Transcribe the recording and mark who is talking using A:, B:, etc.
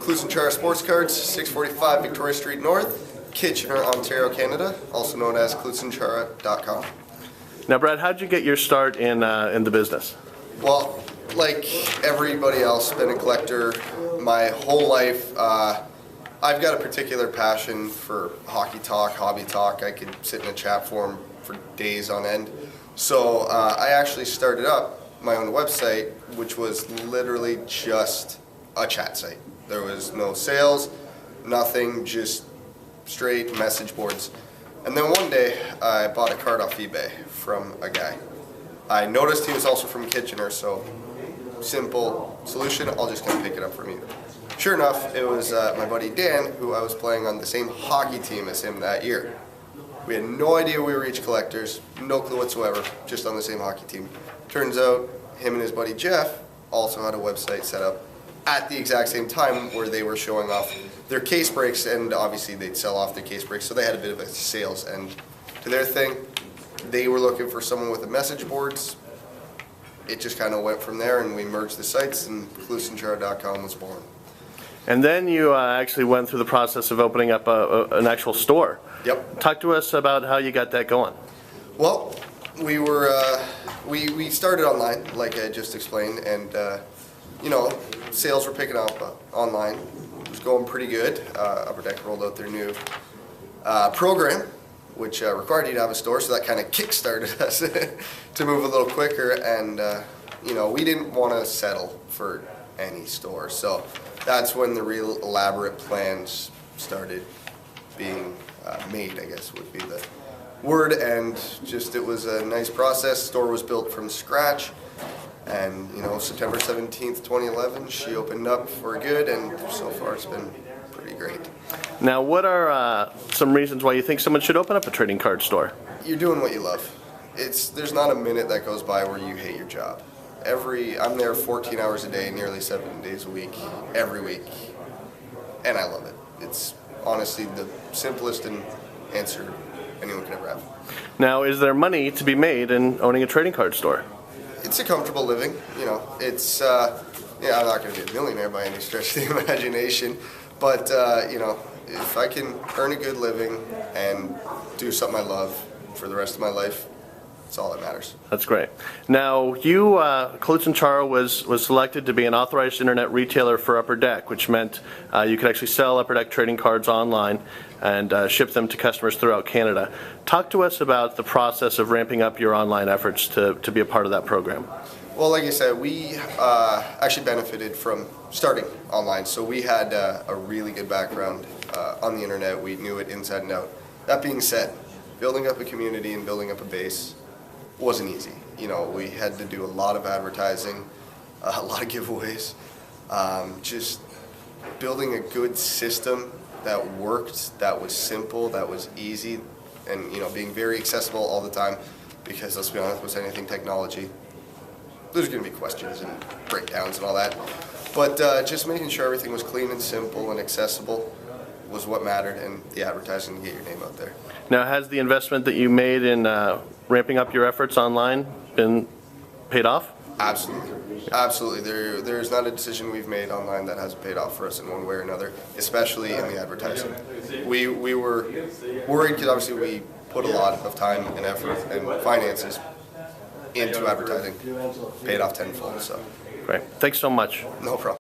A: CloutsnChara Sports Cards, 645 Victoria Street North, Kitchener, Ontario, Canada, also known as CloutsnChara.com.
B: Now, Brad, how'd you get your start in the business?
A: Well, like everybody else, been a collector my whole life. I've got a particular passion for hockey talk, hobby talk. I could sit in a chat forum for days on end. So I actually started up my own website, which was literally just a chat site. There was no sales, nothing, just straight message boards. And then one day I bought a card off eBay from a guy. I noticed he was also from Kitchener, so simple solution, I'll just come pick it up from you. Sure enough, it was my buddy Dan, who I was playing on the same hockey team as him that year. We had no idea we were each collectors, no clue whatsoever, just on the same hockey team. Turns out him and his buddy Jeff also had a website set up at the exact same time where they were showing off their case breaks, and obviously they'd sell off their case breaks, so they had a bit of a sales end to their thing. They were looking for someone with the message boards. It just kind of went from there, and we merged the sites, and CloutsnChara.com was born.
B: And then you actually went through the process of opening up an actual store.
A: Yep.
B: Talk to us about how you got that going.
A: Well, we were we started online, like I just explained, and you know, sales were picking up online. It was going pretty good. Upper Deck rolled out their new program, which required you to have a store, so that kind of kick-started us to move a little quicker. And you know, we didn't want to settle for any store, so that's when the real elaborate plans started being made, I guess would be the word. And just, it was a nice process. Store was built from scratch, and you know, September 17th, 2011, she opened up for good, and so far it's been pretty great.
B: Now, what are some reasons why you think someone should open up a trading card store?
A: You're doing what you love. There's not a minute that goes by where you hate your job. I'm there 14 hours a day, nearly 7 days a week, every week, and I love it. It's honestly the simplest answer anyone could ever have.
B: Now, is there money to be made in owning a trading card store?
A: It's a comfortable living, you know. It's yeah, I'm not going to be a millionaire by any stretch of the imagination, but you know, if I can earn a good living and do something I love for the rest of my life, that's all that matters.
B: That's great. Now, you, CloutsnChara was selected to be an authorized internet retailer for Upper Deck, which meant you could actually sell Upper Deck trading cards online and ship them to customers throughout Canada. Talk to us about the process of ramping up your online efforts to be a part of that program.
A: Well, like I said, we actually benefited from starting online, so we had a really good background on the internet. We knew it inside and out. That being said, building up a community and building up a base wasn't easy. You know, we had to do a lot of advertising, a lot of giveaways, just building a good system that worked, that was simple, that was easy, and you know, being very accessible all the time, because let's be honest, with anything technology, there's going to be questions and breakdowns and all that. But just making sure everything was clean and simple and accessible was what mattered, and the advertising to get your name out there.
B: Now, has the investment that you made in ramping up your efforts online been paid off?
A: Absolutely. Absolutely. There's not a decision we've made online that hasn't paid off for us in one way or another, especially in the advertising. We were worried because obviously we put a lot of time and effort and finances into advertising. Paid off tenfold. So.
B: Great. Thanks so much.
A: No problem.